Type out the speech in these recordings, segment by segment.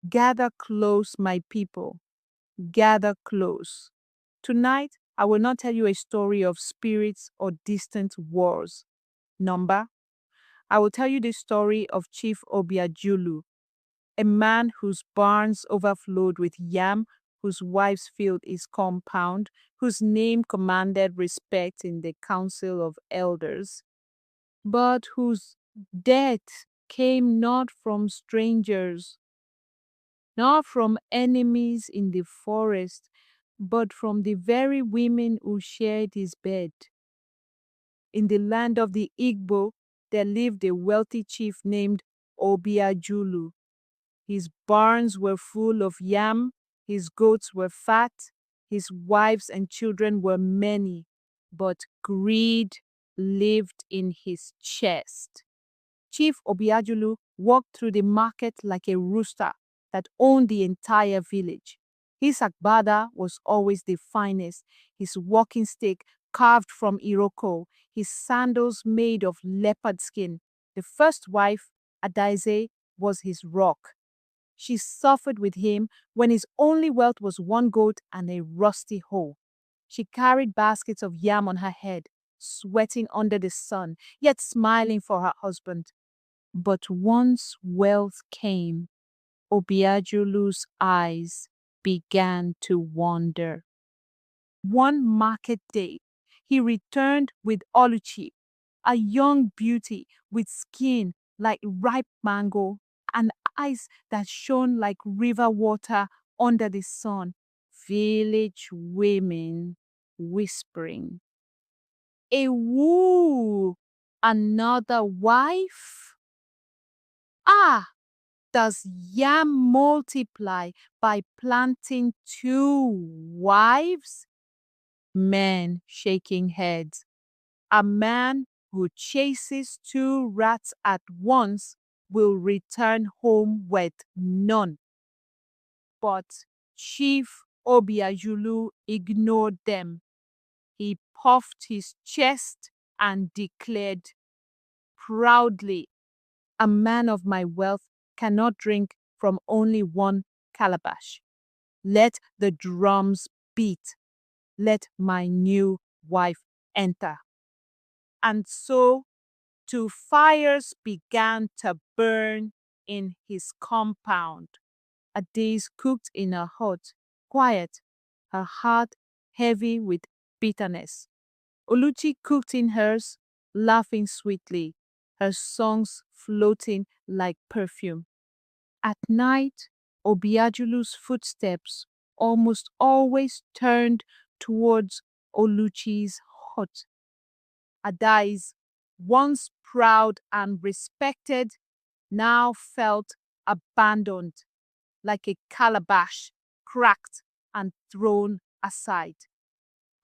Gather close, my people. Gather close. Tonight, I will not tell you a story of spirits or distant wars. Number, I will tell you the story of Chief Obiajulu, a man whose barns overflowed with yam, whose wives filled his compound, whose name commanded respect in the council of elders, but whose death came not from strangers, not from enemies in the forest, but from the very women who shared his bed. In the land of the Igbo, there lived a wealthy chief named Obiajulu. His barns were full of yam, his goats were fat, his wives and children were many, but greed lived in his chest. Chief Obiajulu walked through the market like a rooster that owned the entire village. His agbada was always the finest, his walking stick carved from iroko, his sandals made of leopard skin. The first wife, Adise, was his rock. She suffered with him when his only wealth was one goat and a rusty hoe. She carried baskets of yam on her head, sweating under the sun, yet smiling for her husband. But once wealth came, Obiajulu's eyes began to wander. One market day, he returned with Oluchi, a young beauty with skin like ripe mango and eyes that shone like river water under the sun. Village women whispering, "A woo! Another wife? Ah, does yam multiply by planting two wives?" Men shaking heads. A man who chases two rats at once will return home with none. But Chief Obiajulu ignored them. He puffed his chest and declared proudly, "A man of my wealth cannot drink from only one calabash. Let the drums beat. Let my new wife enter." And so two fires began to burn in his compound. Adise cooked in her hut, quiet, her heart heavy with bitterness. Oluchi cooked in hers, laughing sweetly, her songs floating like perfume. At night, Obiajulu's footsteps almost always turned towards Oluchi's hut. Adise, once proud and respected, now felt abandoned, like a calabash cracked and thrown aside.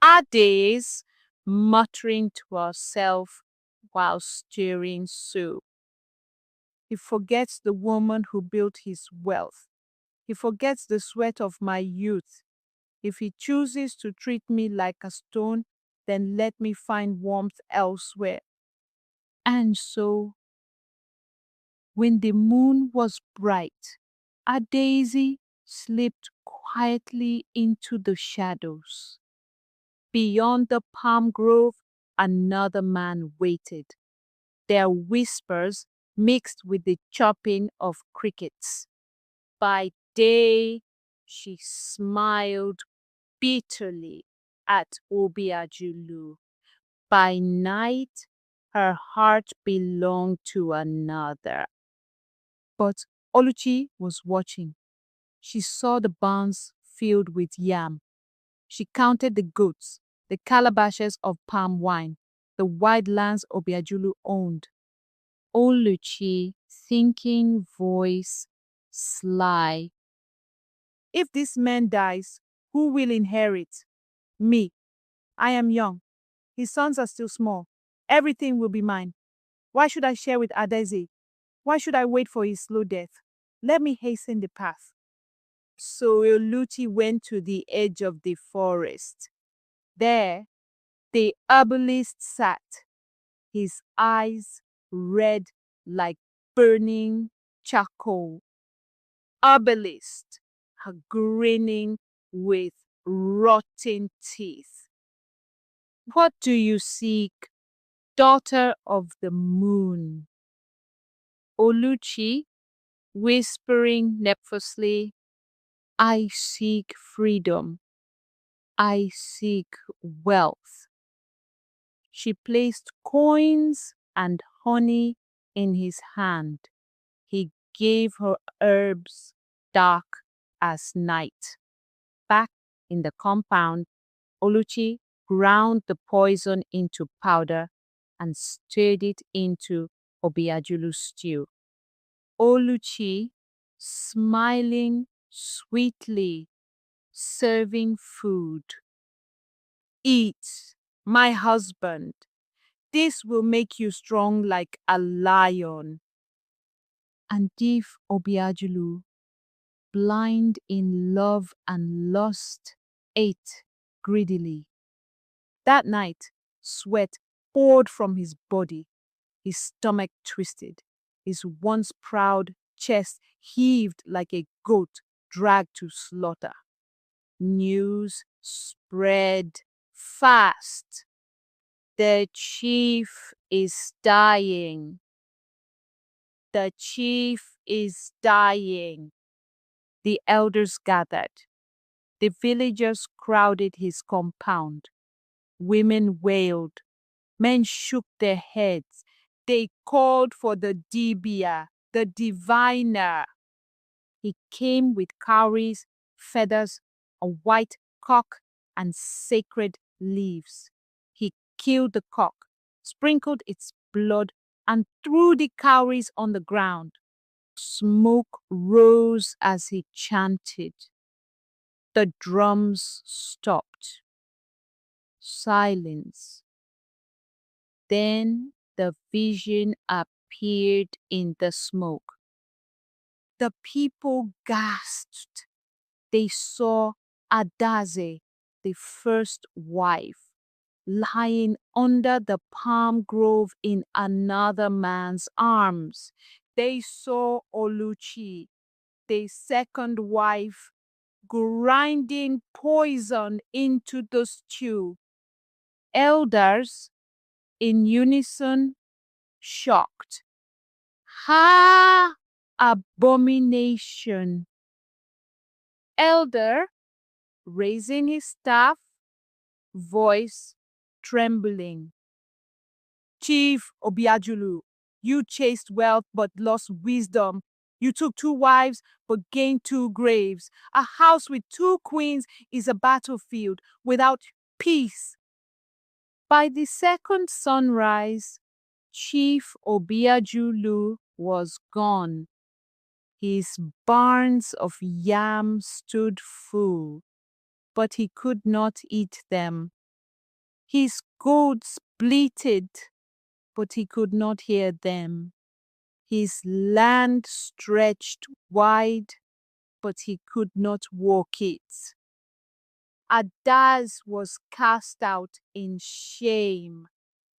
Adise, muttering to herself while stirring soup. He forgets the woman who built his wealth. He forgets the sweat of my youth. If he chooses to treat me like a stone, then let me find warmth elsewhere. And so, when the moon was bright, Adise slipped quietly into the shadows. Beyond the palm grove, another man waited, their whispers mixed with the chirping of crickets. By day, she smiled bitterly at Obiajulu. By night, her heart belonged to another. But Oluchi was watching. She saw the barns filled with yam. She counted the goats, the calabashes of palm wine, the wide lands Obiajulu owned. Oluchi, thinking voice, sly. "If this man dies, who will inherit?" "Me. I am young. His sons are still small. Everything will be mine. Why should I share with Adese? Why should I wait for his slow death? Let me hasten the path." So Oluchi went to the edge of the forest. There, the herbalist sat, his eyes red like burning charcoal. obelisk, grinning with rotten teeth. What do you seek, daughter of the moon? Oluchi, whispering nervously, I seek freedom. I seek wealth. She placed coins and honey in his hand. He gave her herbs dark as night. Back in the compound, Oluchi ground the poison into powder and stirred it into Obiajulu's stew. Oluchi, smiling sweetly, serving food. Eat, my husband. This will make you strong like a lion. And if Obiajulu, blind in love and lust, ate greedily. That night, sweat poured from his body, his stomach twisted, his once proud chest heaved like a goat dragged to slaughter. News spread fast. The chief is dying. The chief is dying. The elders gathered. The villagers crowded his compound. Women wailed. Men shook their heads. They called for the dibia, the diviner. He came with cowries, feathers, a white cock, and sacred leaves. He killed the cock, sprinkled its blood, and threw the cowries on the ground. Smoke rose as he chanted. The drums stopped. Silence. Then the vision appeared in the smoke. The people gasped. They saw Adise, the first wife, lying under the palm grove in another man's arms. They saw Oluchi, the second wife, grinding poison into the stew. Elders, in unison, shocked. Ha! Abomination! Elder, raising his staff, voice trembling. Chief Obiajulu, you chased wealth but lost wisdom. You took 2 wives but gained 2 graves. A house with 2 queens is a battlefield without peace. By the second sunrise, Chief Obiajulu was gone. His barns of yam stood full, but he could not eat them. His goats bleated, but he could not hear them. His land stretched wide, but he could not walk it. Adise was cast out in shame,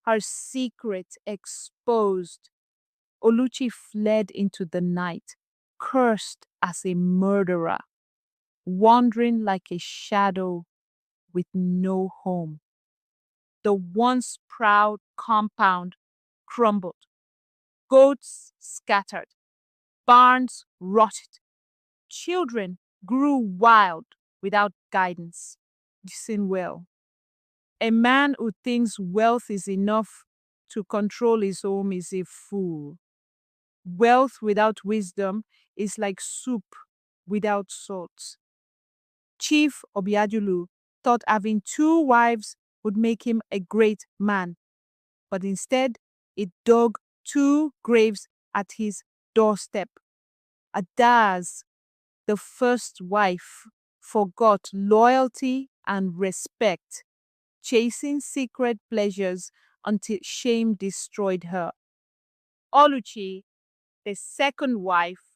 her secret exposed. Oluchi fled into the night, cursed as a murderer, wandering like a shadow with no home. The once proud compound crumbled. Goats scattered. Barns rotted. Children grew wild without guidance. Listen well. A man who thinks wealth is enough to control his home is a fool. Wealth without wisdom is like soup without salt. Chief Obiajulu thought having 2 wives would make him a great man, but instead it dug 2 graves at his doorstep. Adise, the first wife, forgot loyalty and respect, chasing secret pleasures until shame destroyed her. Oluchi, the second wife,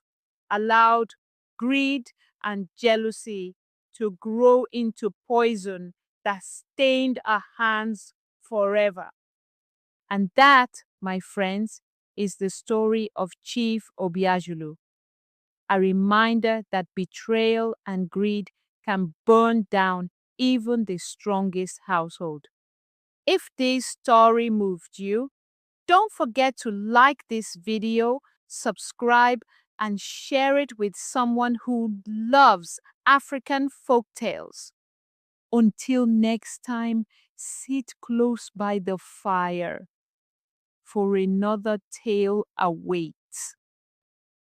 allowed greed and jealousy to grow into poison that stained her hands forever. And that, my friends, is the story of Chief Obiajulu. a reminder that betrayal and greed can burn down even the strongest household. If this story moved you, don't forget to like this video, subscribe, and share it with someone who loves African folk tales. Until next time, sit close by the fire, for another tale awaits.